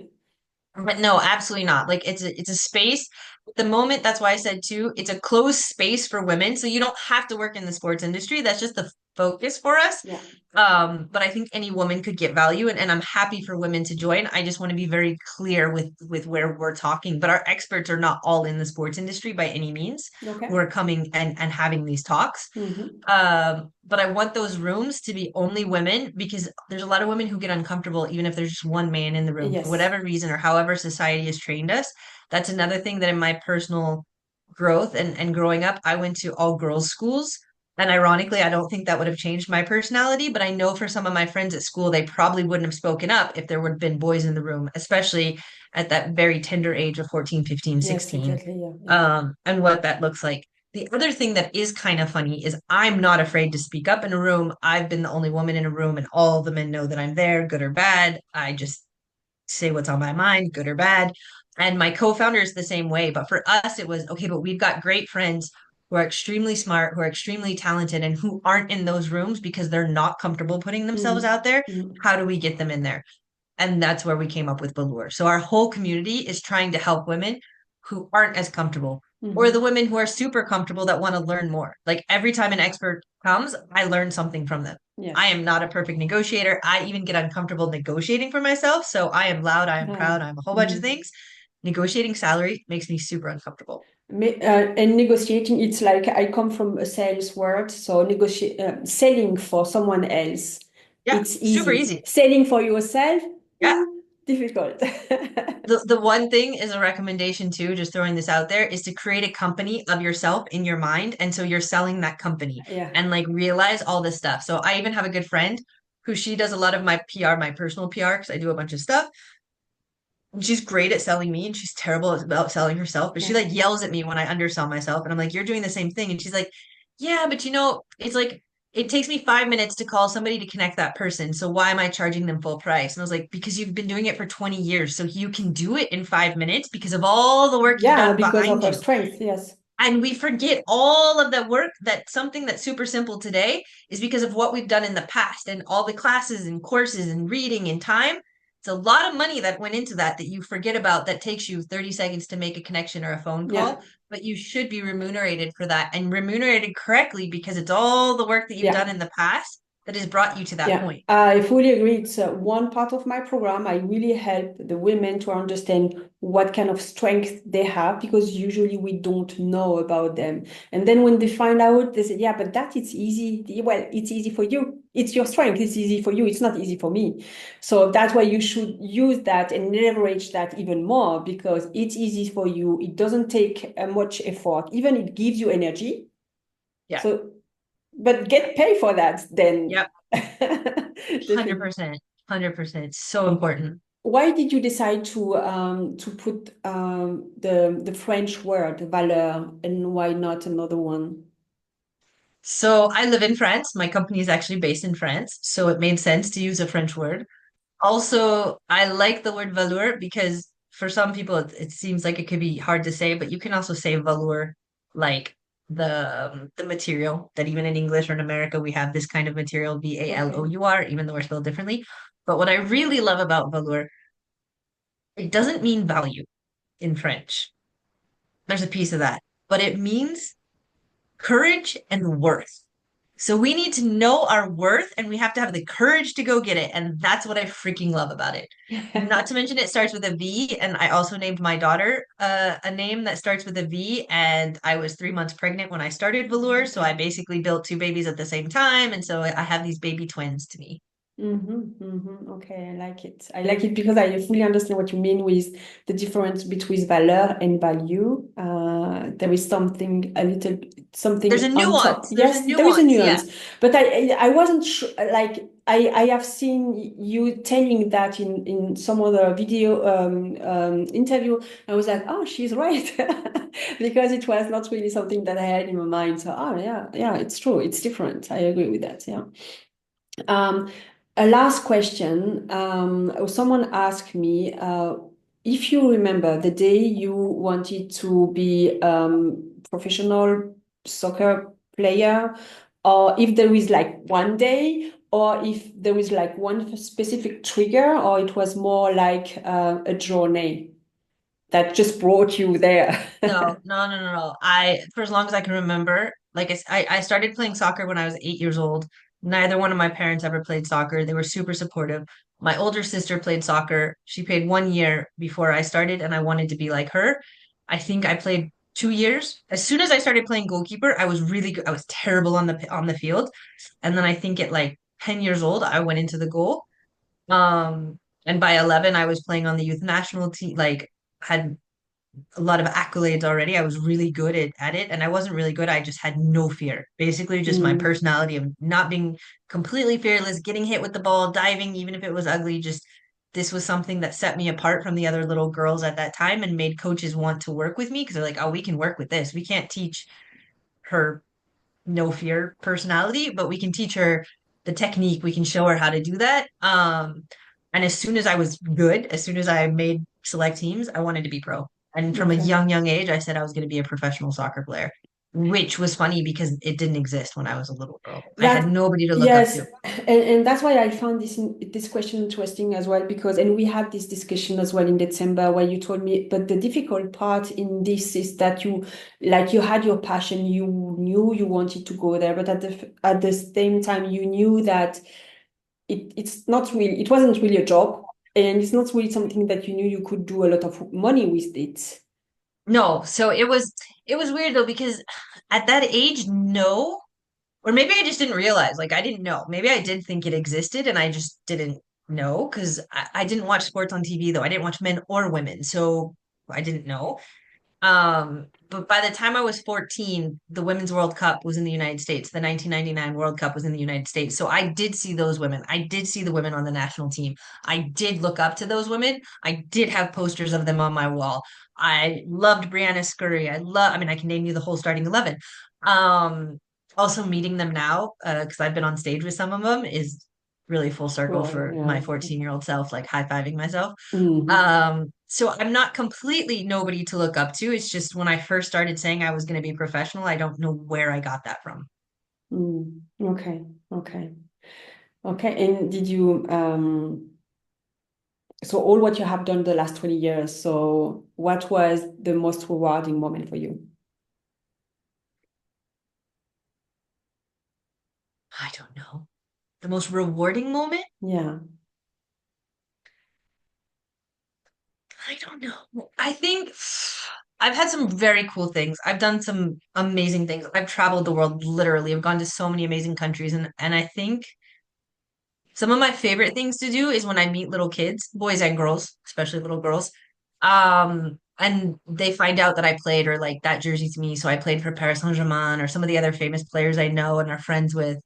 But no, absolutely not. Like it's a space. At the moment, that's why I said too, it's a closed space for women. So you don't have to work in the sports industry. That's just the focus for us. Yeah. But I think any woman could get value and I'm happy for women to join. I just want to be very clear with where we're talking. But our experts are not all in the sports industry by any means Okay. who are coming and having these talks. Mm-hmm. But I want those rooms to be only women because there's a lot of women who get uncomfortable even if there's just one man in the room for Yes. whatever reason or however society has trained us. That's another thing that in my personal growth and growing up, I went to all girls schools. And ironically, I don't think that would have changed my personality, but I know for some of my friends at school, they probably wouldn't have spoken up if there would have been boys in the room, especially at that very tender age of 14, 15, Yes, 16, exactly. Yeah. Yeah. and what that looks like. The other thing that is kind of funny is I'm not afraid to speak up in a room. I've been the only woman in a room, and all the men know that I'm there, good or bad. I just say what's on my mind, good or bad. And my co-founder is the same way. But for us, it was okay, but we've got great friends who are extremely smart, who are extremely talented, and who aren't in those rooms because they're not comfortable putting themselves Mm-hmm. out there. Mm-hmm. How do we get them in there? And that's where we came up with Velour. So our whole community is trying to help women who aren't as comfortable or the Mm-hmm. women who are super comfortable that want to learn more. Like every time an expert comes, I learn something from them. I Yes. am not a perfect negotiator. I even get uncomfortable negotiating for myself. So I am loud, I am Ah. proud, I'm a whole bunch of Mm-hmm. things. Negotiating salary makes me super uncomfortable. And negotiating, it's like I come from a sales world, so selling for someone else, Yeah, it's super easy. easy. Selling for yourself, Yeah. difficult. The one thing is a recommendation too, just throwing this out there, is to create a company of yourself in your mind. And so you're selling that company Yeah. and like realize all this stuff. So I even have a good friend who she does a lot of my PR, my personal PR, because I do a bunch of stuff. And she's great at selling me and she's terrible about selling herself, but she Yeah. like yells at me when I undersell myself. And I'm like, you're doing the same thing. And she's like, yeah, but you know, it's like it takes me 5 minutes to call somebody to connect that person. So why am I charging them full price? And I was like, because you've been doing it for 20 years. So you can do it in 5 minutes because of all the work you've Yeah, done because of behind her you. strength. Yes. And we forget all of the work that something that's super simple today is because of what we've done in the past and all the classes and courses and reading and time. It's a lot of money that went into that that you forget about that takes you 30 seconds to make a connection or a phone Yeah. call, but you should be remunerated for that and remunerated correctly because it's all the work that you've Yeah. done in the past that has brought you to that Yeah, point. I fully agree. It's one part of my program. I really help the women to understand what kind of strength they have because usually we don't know about them. And then when they find out, they say, yeah, but that it's easy. Well, it's easy for you. It's your strength. It's easy for you. It's not easy for me. So that's why you should use that and leverage that even more because it's easy for you. It doesn't take much effort. Even it gives you energy. Yeah. So but get paid for that then. Yep. Definitely. 100%. 100%. So important. Why did you decide to put the French word valeur and why not another one? So I live in France. My company is actually based in France. So it made sense to use a French word. Also, I like the word velour because for some people it seems like it could be hard to say, but you can also say velour like the material that even in English or in America we have this kind of material, Okay. VALOUR, even though we're spelled differently. But what I really love about velour, it doesn't mean value in French. There's a piece of that, but it means courage and worth. So we need to know our worth and we have to have the courage to go get it. And that's what I freaking love about it. Not to mention it starts with a V. And I also named my daughter a name that starts with a V. And I was 3 months pregnant when I started Velour. So I Okay. basically built two babies at the same time. And so I have these baby twins to me. Okay, I like it. I like it because I fully understand what you mean with the difference between valeur and value. There is something a little There's a something on top. nuance. There's a Yes, there is a nuance. Yeah. nuance, but I wasn't sure. Like I have seen you telling that in some other video interview. I was like, oh, she's right, because it was not really something that I had in my mind. So, oh yeah, yeah, it's true. It's different. I agree with that. Yeah. Um, a last question. Someone asked me if you remember the day you wanted to be professional soccer player, or if there is like one day, or if there was like one specific trigger, or it was more like a journey that just brought you there. No, no, no, no, no. For as long as I can remember, like I started playing soccer when I was 8 years old. Neither one of my parents ever played soccer. They were super supportive. My older sister played soccer. She played 1 year before I started, and I wanted to be like her. I think I played 2 years. As soon as I started playing goalkeeper, I was really good. I was terrible on the field. And then I think at like 10 years old, I went into the goal. And by 11, I was playing on the youth national team, like had a lot of accolades already. I was really good at it, and I wasn't really good. I just had no fear. Basically, just my Mm, personality of not being completely fearless, getting hit with the ball, diving, even if it was ugly. Just this was something that set me apart from the other little girls at that time and made coaches want to work with me because they're like, oh, we can work with this. We can't teach her no fear personality, but we can teach her the technique. We can show her how to do that. And as soon as I was good, as soon as I made select teams, I wanted to be pro. And from a okay. young age, I said I was going to be a professional soccer player, which was funny because it didn't exist when I was a little girl. I had That nobody to look up yes, to. and that's why I found this question interesting as well, because and we had this discussion as well in December where you told me, but the difficult part in this is that you had your passion, you knew you wanted to go there, but at the same time you knew that it wasn't really a job, and it's not really something that you knew you could do a lot of money with it. No, so it was weird though because at that age, no. Or maybe I just didn't realize, like I didn't know. Maybe I did think it existed and I just didn't know because I didn't watch sports on TV though. I didn't watch men or women, so I didn't know. But by the time I was 14, the Women's World Cup was in the United States. The 1999 World Cup was in the United States. So I did see those women. I did see the women on the national team. I did look up to those women. I did have posters of them on my wall. I loved Brianna Scurry. I mean, I can name you the whole starting 11. Um, Also meeting them now, because I've been on stage with some of them, is really full circle Well, for yeah. my 14-year-old self, like high-fiving myself. Mhm. So I'm not completely nobody to look up to. It's just when I first started saying I was going to be professional, I don't know where I got that from. Mm. Okay. Okay. Okay. And did you so all what you have done the last 20 years, so what was the most rewarding moment for you? I don't know. The most rewarding moment? Yeah. I don't know. I think I've had some very cool things. I've done some amazing things. I've traveled the world literally. I've gone to so many amazing countries and I think some of my favorite things to do is when I meet little kids, boys and girls, especially little girls. And they find out that I played or like that jersey's me. So I played for Paris Saint-Germain or some of the other famous players I know and are friends with.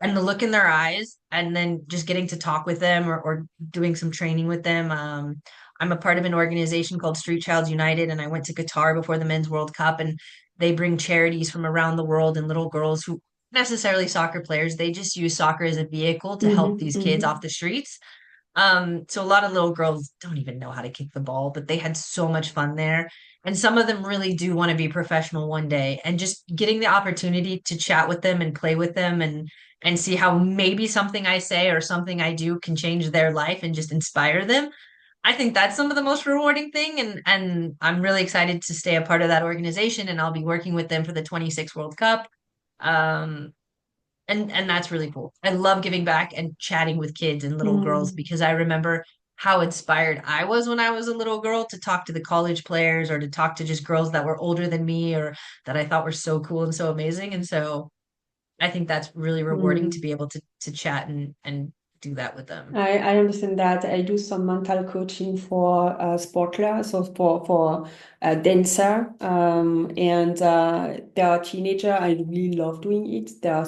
And the look in their eyes and then just getting to talk with them or doing some training with them. I'm a part of an organization called Street Childs United, and I went to Qatar before the Men's World Cup, and they bring charities from around the world and little girls who necessarily soccer players. They just use soccer as a vehicle to help Mm-hmm, these kids off mm-hmm, the streets. So a lot of little girls don't even know how to kick the ball, but they had so much fun there. And some of them really do want to be professional one day. And just getting the opportunity to chat with them and play with them and see how maybe something I say or something I do can change their life and just inspire them. I think that's some of the most rewarding thing. And I'm really excited to stay a part of that organization and I'll be working with them for the 26 World Cup. Um, and that's really cool. I love giving back and chatting with kids and little girls mm, because I remember how inspired I was when I was a little girl to talk to the college players or to talk to just girls that were older than me or that I thought were so cool and so amazing. And so I think that's really rewarding to mm. be able to chat and do that with them. I understand that. I do some mental coaching for sportler, so for dancer, and they are teenager. I really love doing it. They are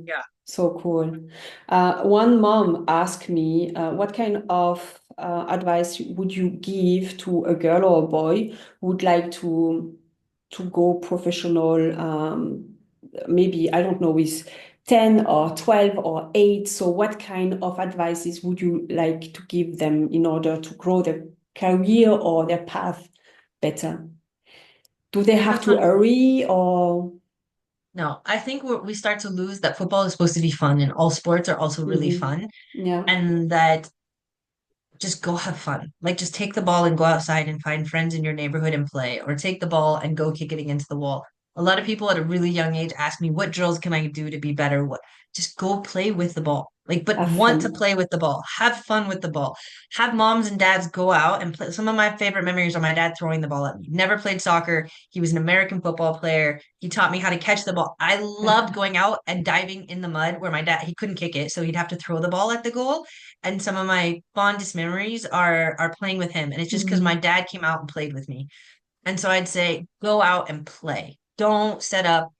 Yeah. so cool. One mom asked me, "What kind of advice would you give to a girl or a boy who would like to go professional? Maybe I don't know with." 10 or 12 or 8. So what kind of advices would you like to give them in order to grow their career or their path better? Do they have That's to not hurry or? No, I think we start to lose that football is supposed to be fun and all sports are also really Hmm. fun, Yeah, and that just go have fun. Like just take the ball and go outside and find friends in your neighborhood and play, or take the ball and go kick it against the wall. A lot of people at a really young age ask me, what drills can I do to be better? What just go play with the ball. Like, but have want to fun. play with the ball, have fun with the ball, have moms and dads go out and play. Some of my favorite memories are my dad throwing the ball at me. Never played soccer. He was an American football player. He taught me how to catch the ball. I loved going out and diving in the mud where my dad, he couldn't kick it, so he'd have to throw the ball at the goal, and some of my fondest memories are playing with him, and it's just because my Mm. dad came out and played with me. And so I'd say go out and play. Don't set up,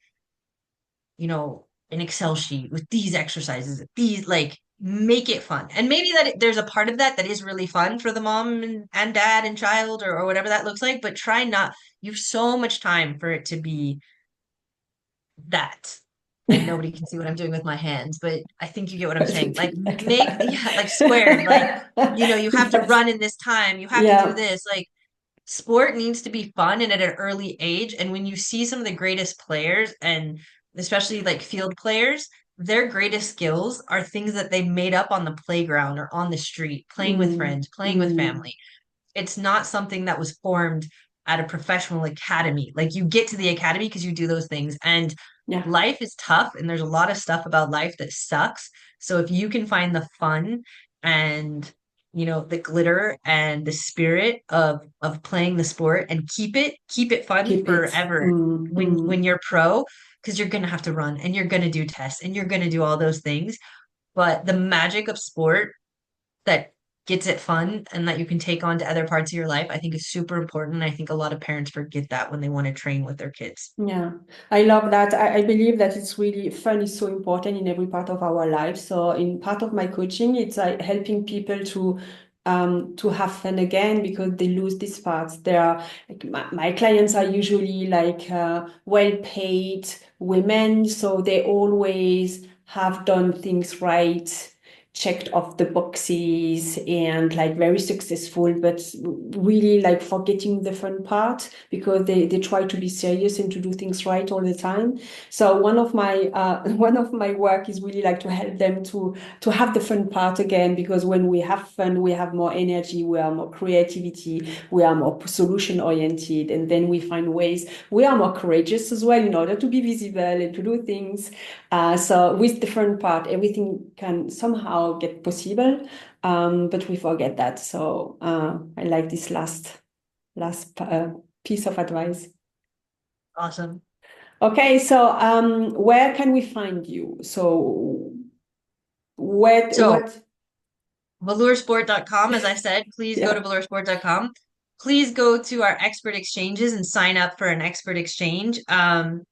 an Excel sheet with these exercises, these, like, make it fun. And maybe there's a part of that is really fun for the mom and dad and child, or whatever that looks like, but try not, you have so much time for it to be that. And nobody can see what I'm doing with my hands, but I think you get what I'm saying. Like, Something like make, yeah, like squared, like, that. you have to Yes. run in this time, you have to do Yeah. this. Like, sport needs to be fun and at an early age. And when you see some of the greatest players, and especially like field players, their greatest skills are things that they made up on the playground or on the street, playing with Mm. friends, playing with Mm. family. It's not something that was formed at a professional academy. Like, you get to the academy because you do those things. And Yeah. life is tough and there's a lot of stuff about life that sucks. So if you can find the fun and, the glitter and the spirit of playing the sport, and keep it fun Keep it. forever Mm. when Mm. you're pro, because you're gonna have to run and you're gonna do tests and you're gonna do all those things. But the magic of sport that gets it fun and that you can take on to other parts of your life, I think is super important. I think a lot of parents forget that when they want to train with their kids. Yeah, I love that. I believe that it's really fun is so important in every part of our life. So in part of my coaching, it's like helping people to have fun again because they lose these parts. They are like my clients are usually like well-paid women, so they always have done things right, checked off the boxes and like very successful, but really like forgetting the fun part because they try to be serious and to do things right all the time. So one of my one of my work is really like to help them to have the fun part again, because when we have fun, we have more energy, we are more creativity, we are more solution oriented, and then we find ways. We are more courageous as well in order to be visible and to do things. So with the fun part, everything can somehow get possible, but we forget that. So I like this last piece of advice. Awesome. Okay, so where can we find you? So So what? ValourSport.com, as I said, please go to Yeah, ValourSport.com. Please go to our expert exchanges and sign up for an expert exchange.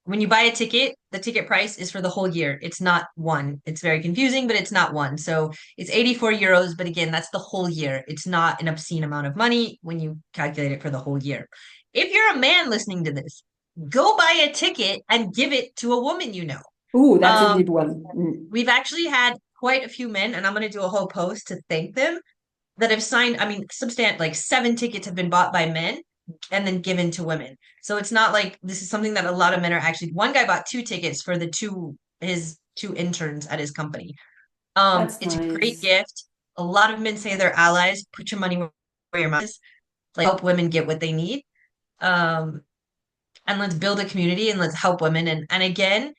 When you buy a ticket, the ticket price is for the whole year. It's not one. It's very confusing, but it's not one. So it's 84 euros. But again, that's the whole year. It's not an obscene amount of money when you calculate it for the whole year. If you're a man listening to this, go buy a ticket and give it to a woman you know. oh, that's a Um, deep one. Mm. we've actually had quite a few men, and I'm going to do a whole post to thank them, that have signed. I mean, substant like 7 tickets have been bought by men and then given to women. So it's not like this is something that a lot of men are actually. One guy bought 2 tickets for his two interns at his company. That's It's a great nice. gift. A lot of men say they're allies. Put your money where your mouth is. Like, help women get what they need. Um, and let's build a community and let's help women. And again,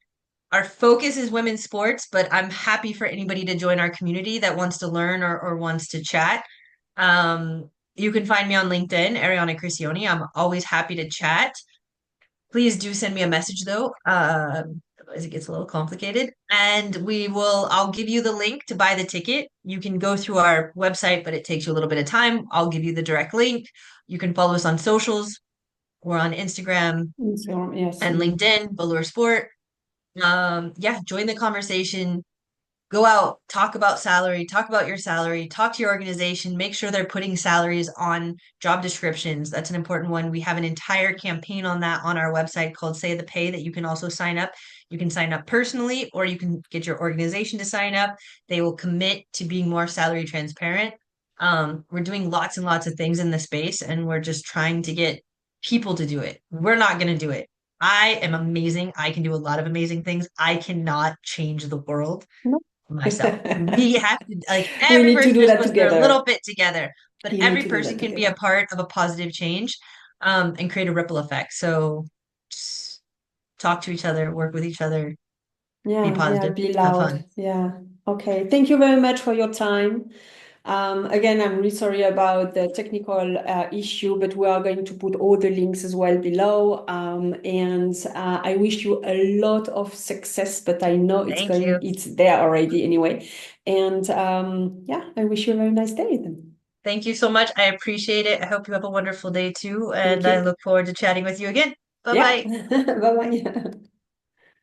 our focus is women's sports, but I'm happy for anybody to join our community that wants to learn, or wants to chat. You can find me on LinkedIn, Arianna Criscione. I'm always happy to chat. Please do send me a message though, as it gets a little complicated. And I'll give you the link to buy the ticket. You can go through our website, but it takes you a little bit of time. I'll give you the direct link. You can follow us on socials. We're on Instagram So, yes. and Mm. LinkedIn, Valor Sport. Yeah, join the conversation. Go out, talk about salary, talk about your salary, talk to your organization, make sure they're putting salaries on job descriptions. That's an important one. We have an entire campaign on that on our website called Say the Pay, that you can also sign up. You can sign up personally, or you can get your organization to sign up. They will commit to being more salary transparent. We're doing lots and lots of things in the space, and we're just trying to get people to do it. We're not going to do it. I am amazing. I can do a lot of amazing things. I cannot change the world No. myself. We have to, like, We every need to person do is that supposed to do a little together. bit together, but You need every to do that person can be a together. part of a positive change, and create a ripple effect. So just talk to each other, work with each other, be Yeah, yeah, positive, be have loud. fun. Yeah. Okay. Thank you very much for your time. Again, I'm really sorry about the technical issue, but we are going to put all the links as well below. And I wish you a lot of success, but I know Thank you. it's there already anyway. And yeah, I wish you a very nice day then. Thank you so much. I appreciate it. I hope you have a wonderful day too, Thank and I you. look forward to chatting with you again. Bye Yeah. bye. Bye bye.